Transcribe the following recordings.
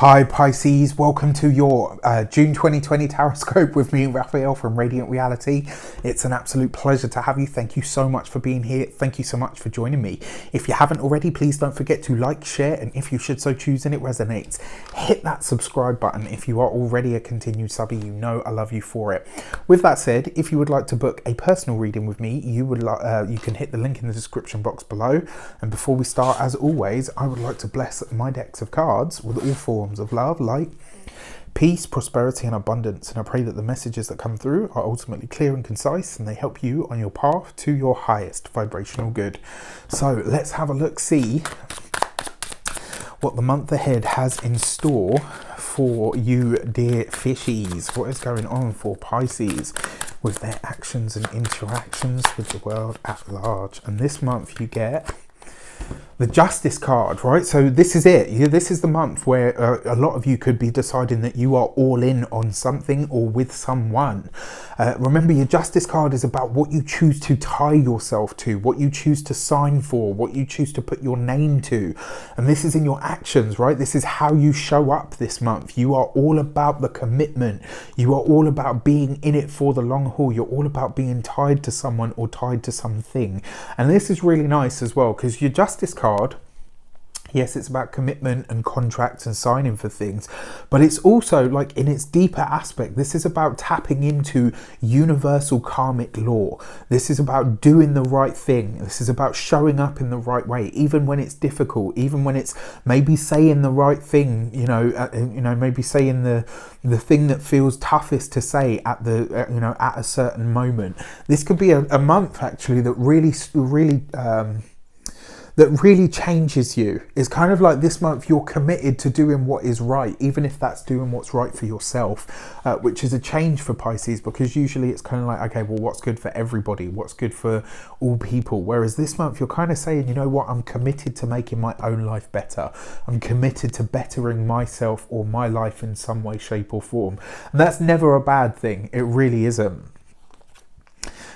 Hi Pisces, welcome to your June 2020 Tarot with me, Raphael from Reydiant Reality. It's an absolute pleasure to have you. Thank you so much for being here. Thank you so much for joining me. If you haven't already, please don't forget to like, share, and if you should so choose and it resonates, hit that subscribe button. If you are already a continued subby, you know I love you for it. With that said, if you would like to book a personal reading with me, you can hit the link in the description box below. And before we start, as always, I would like to bless my decks of cards with all forms of love, light, peace, prosperity, and abundance. And I pray that the messages that come through are ultimately clear and concise, and they help you on your path to your highest vibrational good. So let's have a look, see what the month ahead has in store for you, dear fishies. What is going on for Pisces with their actions and interactions with the world at large? And this month you get the Justice card, right? So this is it. This is the month where a lot of you could be deciding that you are all in on something or with someone. Remember, your Justice card is about what you choose to tie yourself to, what you choose to sign for, what you choose to put your name to. And this is in your actions, right? This is how you show up this month. You are all about the commitment. You are all about being in it for the long haul. You're all about being tied to someone or tied to something. And this is really nice as well, because your Justice card, yes, it's about commitment and contracts and signing for things, but it's also, like, in its deeper aspect, this is about tapping into universal karmic law. This is about doing the right thing. This is about showing up in the right way, even when it's difficult, even when it's maybe saying the right thing, maybe saying the thing that feels toughest to say at the at a certain moment. This could be a month actually that really changes you. It's kind of like this month you're committed to doing what is right, even if that's doing what's right for yourself, which is a change for Pisces, because usually it's kind of like, okay, well, what's good for everybody? What's good for all people? Whereas this month you're kind of saying, you know what, I'm committed to making my own life better. I'm committed to bettering myself or my life in some way, shape or form. And that's never a bad thing. It really isn't.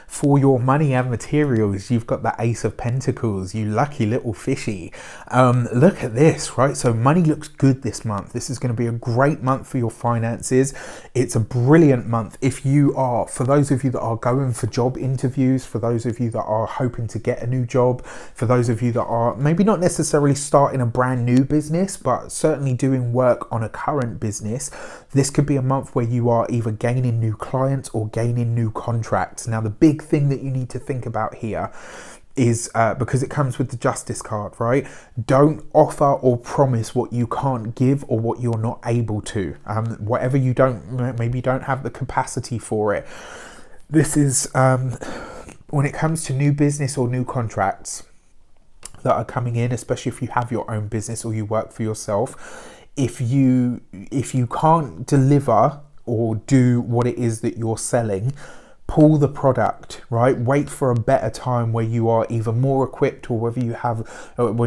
For your money and materials, you've got the Ace of Pentacles, you lucky little fishy. Look at this, right? So money looks good this month. This is going to be a great month for your finances. It's a brilliant month if you are, for those of you that are going for job interviews, for those of you that are hoping to get a new job, for those of you that are maybe not necessarily starting a brand new business, but certainly doing work on a current business. This could be a month where you are either gaining new clients or gaining new contracts. Now, the big thing that you need to think about here is, because it comes with the Justice card, right? Don't offer or promise what you can't give or what you're not able to. Whatever you maybe you don't have the capacity for it. This is, when it comes to new business or new contracts that are coming in, especially if you have your own business or you work for yourself, if you can't deliver or do what it is that you're selling, pull the product, right? Wait for a better time where you are either more equipped or when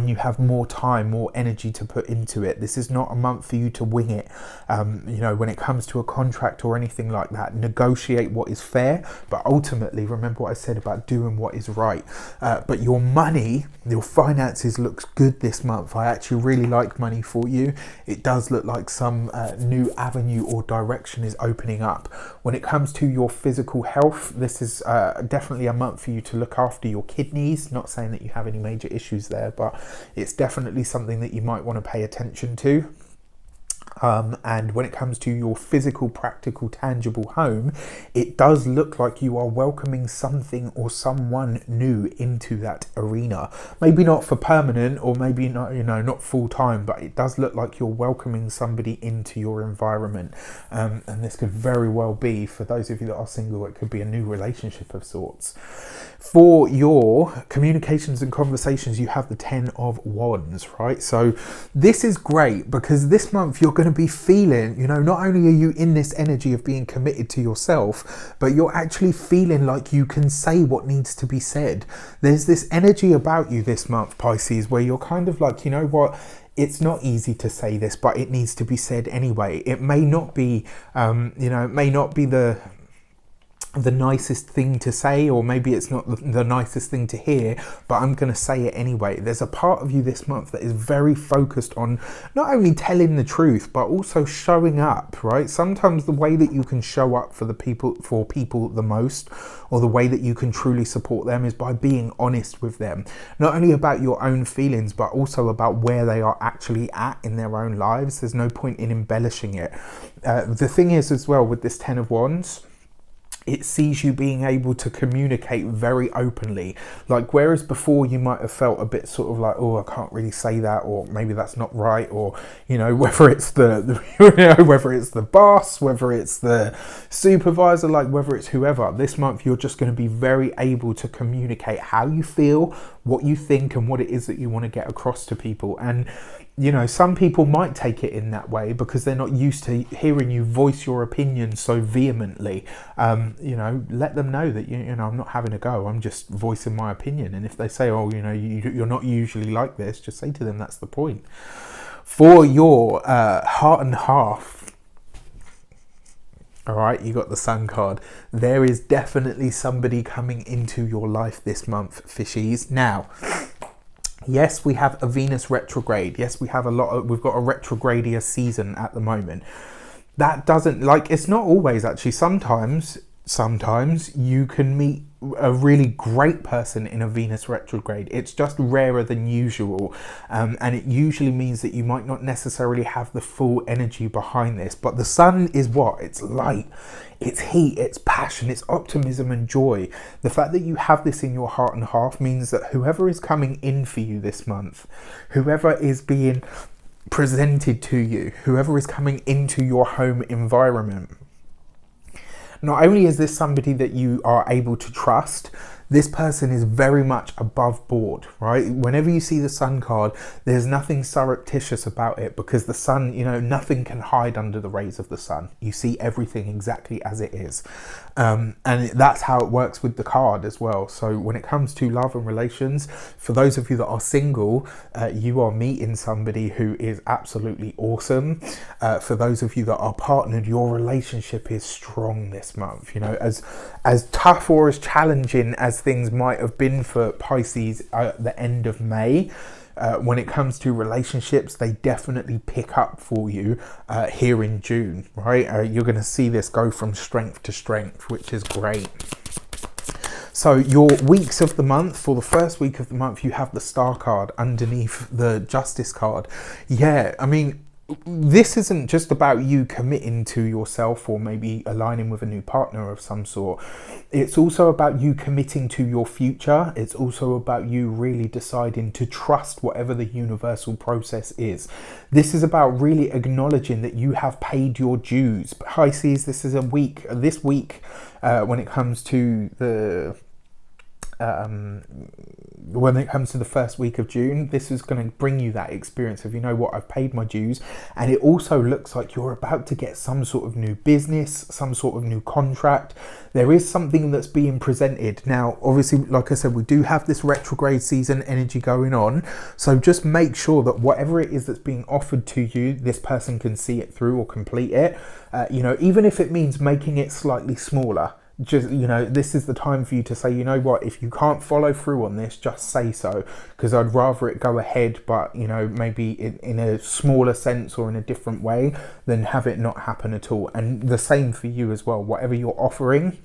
you have more time, more energy to put into it. This is not a month for you to wing it. When it comes to a contract or anything like that, negotiate what is fair, but ultimately remember what I said about doing what is right. But your money, your finances looks good this month. I actually really like money for you. It does look like some new avenue or direction is opening up. When it comes to your physical health, this is definitely a month for you to look after your kidneys. Not saying that you have any major issues there, but it's definitely something that you might want to pay attention to. And when it comes to your physical, practical, tangible home, it does look like you are welcoming something or someone new into that arena. Maybe not for permanent, or maybe not, not full time, but it does look like you're welcoming somebody into your environment. And this could very well be, for those of you that are single, it could be a new relationship of sorts. For your communications and conversations, you have the 10 of Wands, right? So this is great because this month you're going to be feeling, not only are you in this energy of being committed to yourself, but you're actually feeling like you can say what needs to be said. There's this energy about you this month, Pisces, where you're kind of like, you know what? It's not easy to say this, but it needs to be said anyway. It may not be, it may not be the the nicest thing to say, or maybe it's not the nicest thing to hear, but I'm going to say it anyway. There's a part of you this month that is very focused on not only telling the truth, but also showing up, right? Sometimes the way that you can show up for people the most, or the way that you can truly support them, is by being honest with them, not only about your own feelings, but also about where they are actually at in their own lives. There's no point in embellishing it. The thing is as well with this 10 of Wands, it sees you being able to communicate very openly. Like, whereas before you might have felt a bit sort of like, oh, I can't really say that, or maybe that's not right, or, you know, whether it's whether it's the boss, whether it's the supervisor, like whether it's whoever, this month you're just going to be very able to communicate how you feel, what you think, and what it is that you want to get across to people. And you know, some people might take it in that way because they're not used to hearing you voice your opinion so vehemently. You know, let them know that, you know, I'm not having a go, I'm just voicing my opinion. And if they say, oh, you know, you're not usually like this, just say to them that's the point. For your heart and half, all right, you got the Sun card. There is definitely somebody coming into your life this month, fishies. Now, yes, we have a Venus retrograde. Yes, we've got a retrogradia season at the moment. That doesn't, like, it's not always actually. Sometimes you can meet a really great person in a Venus retrograde. It's just rarer than usual. And it usually means that you might not necessarily have the full energy behind this. But the Sun is what? It's light, it's heat, it's passion, it's optimism and joy. The fact that you have this in your heart and half means that whoever is coming in for you this month, whoever is being presented to you, whoever is coming into your home environment, not only is this somebody that you are able to trust, this person is very much above board, right? Whenever you see the Sun card, there's nothing surreptitious about it, because the Sun, you know, nothing can hide under the rays of the Sun. You see everything exactly as it is. And that's how it works with the card as well. So when it comes to love and relations, for those of you that are single, you are meeting somebody who is absolutely awesome. For those of you that are partnered, your relationship is strong this month. You know, as tough or as challenging as things might have been for Pisces at the end of May, when it comes to relationships, they definitely pick up for you here in June, right? You're going to see this go from strength to strength, which is great. So your weeks of the month, for the first week of the month, you have the Star card underneath the Justice card. Yeah, I mean, this isn't just about you committing to yourself or maybe aligning with a new partner of some sort. It's also about you committing to your future. It's also about you really deciding to trust whatever the universal process is. This is about really acknowledging that you have paid your dues. Pisces, this week, when it comes to the first week of June, this is going to bring you that experience of, you know what, I've paid my dues. And it also looks like you're about to get some sort of new business, some sort of new contract. There is something that's being presented. Now, obviously, like I said, we do have this retrograde season energy going on. So just make sure that whatever it is that's being offered to you, this person can see it through or complete it. You know, even if it means making it slightly smaller. Just, you know, this is the time for you to say, you know what, if you can't follow through on this, just say so, because I'd rather it go ahead, but, you know, maybe in a smaller sense or in a different way, than have it not happen at all. And the same for you as well. Whatever you're offering,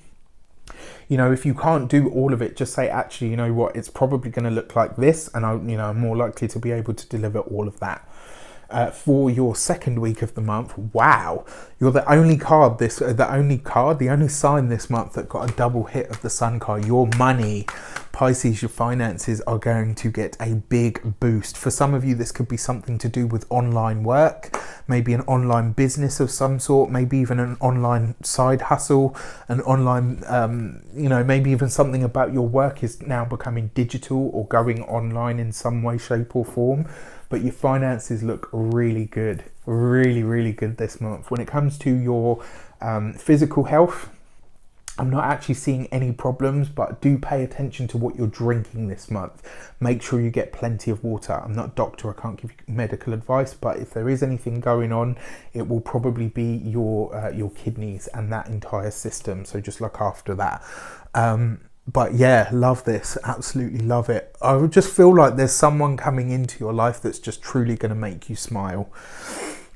you know, if you can't do all of it, just say, actually, you know what, it's probably going to look like this, and I'm more likely to be able to deliver all of that. For your second week of the month, wow, you're the only sign this month that got a double hit of the Sun card. Your money, Pisces, your finances are going to get a big boost. For some of you, this could be something to do with online work, maybe an online business of some sort, maybe even an online side hustle, an online, you know, maybe even something about your work is now becoming digital or going online in some way, shape or form. But your finances look really good, really, really good this month. When it comes to your physical health, I'm not actually seeing any problems, but do pay attention to what you're drinking this month. Make sure you get plenty of water. I'm not a doctor, I can't give you medical advice, but if there is anything going on, it will probably be your kidneys and that entire system. So just look after that. But yeah, love this, absolutely love it. I would just feel like there's someone coming into your life that's just truly going to make you smile.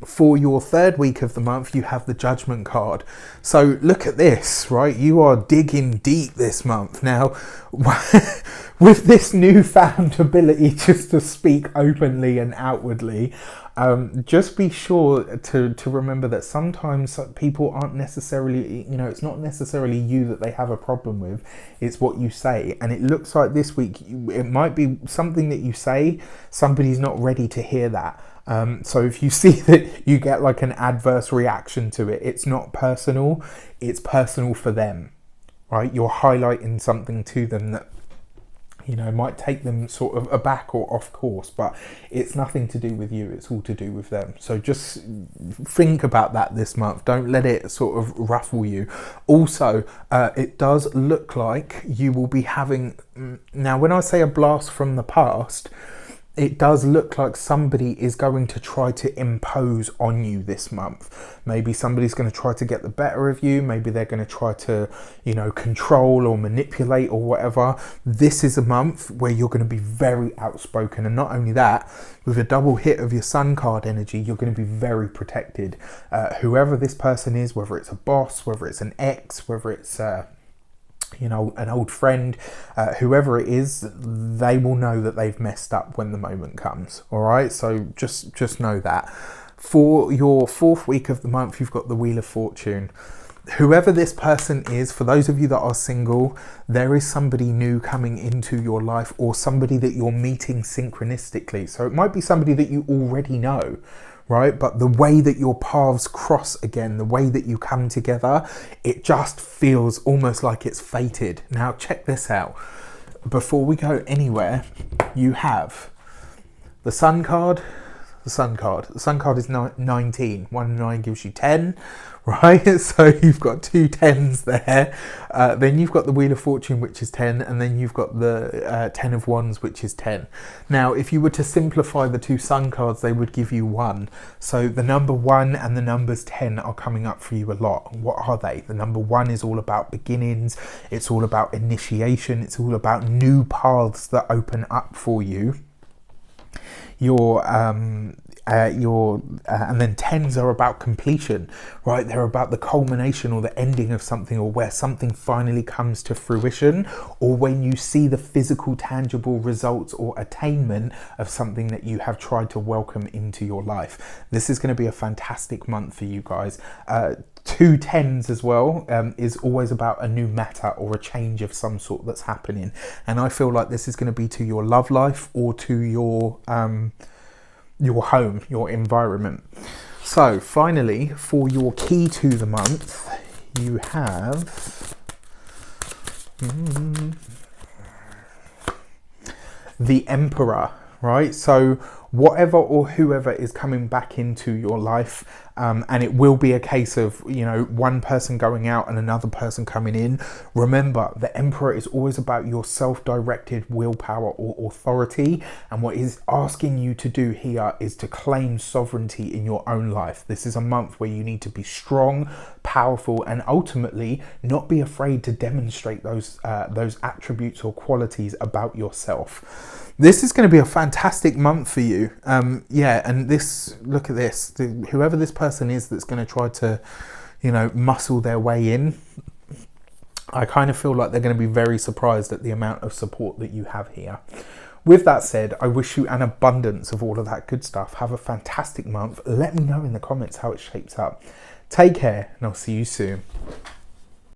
For your third week of the month, you have the Judgment card. So look at this, right? You are digging deep this month. Now, with this newfound ability just to speak openly and outwardly, just be sure to remember that sometimes people aren't necessarily, it's not necessarily you that they have a problem with, it's what you say. And it looks like this week, it might be something that you say, somebody's not ready to hear that. So if you see that you get like an adverse reaction to it, it's not personal, it's personal for them, right? You're highlighting something to them that, might take them sort of aback or off course, but it's nothing to do with you, it's all to do with them. So just think about that this month. Don't let it sort of ruffle you. Also, it does look like you will be having, now when I say a blast from the past, it does look like somebody is going to try to impose on you this month. Maybe somebody's going to try to get the better of you. Maybe they're going to try to, control or manipulate or whatever. This is a month where you're going to be very outspoken. And not only that, with a double hit of your Sun card energy, you're going to be very protected. Whoever this person is, whether it's a boss, whether it's an ex, whether it's an old friend, whoever it is, they will know that they've messed up when the moment comes. All right, so just know that. For your fourth week of the month, you've got the Wheel of Fortune. Whoever this person is, for those of you that are single, there is somebody new coming into your life, or somebody that you're meeting synchronistically. So it might be somebody that you already know, right? But the way that your paths cross again, the way that you come together, it just feels almost like it's fated. Now, check this out. Before we go anywhere, you have the Sun card, the Sun card. The Sun card is 19. 1 and 9 gives you 10, right? So you've got 2 10s there. Then you've got the Wheel of Fortune, which is 10, and then you've got the 10 of Wands, which is 10. Now, if you were to simplify the 2 Sun cards, they would give you 1. So the number 1 and the numbers 10 are coming up for you a lot. What are they? The number 1 is all about beginnings. It's all about initiation. It's all about new paths that open up for you. And then 10s are about completion, right? They're about the culmination or the ending of something, or where something finally comes to fruition, or when you see the physical, tangible results or attainment of something that you have tried to welcome into your life. This is going to be a fantastic month for you guys. 2 10s as well is always about a new matter or a change of some sort that's happening, and I feel like this is going to be to your love life or to your home, your environment. So finally, for your key to the month, you have the Emperor, right? So whatever or whoever is coming back into your life, and it will be a case of, one person going out and another person coming in. Remember, the Emperor is always about your self-directed willpower or authority, and what is asking you to do here is to claim sovereignty in your own life. This is a month where you need to be strong, powerful, and ultimately not be afraid to demonstrate those attributes or qualities about yourself. This is going to be a fantastic month for you. And this, look at this, whoever this person is that's going to try to, muscle their way in, I kind of feel like they're going to be very surprised at the amount of support that you have here. With that said, I wish you an abundance of all of that good stuff. Have a fantastic month. Let me know in the comments how it shapes up. Take care, and I'll see you soon.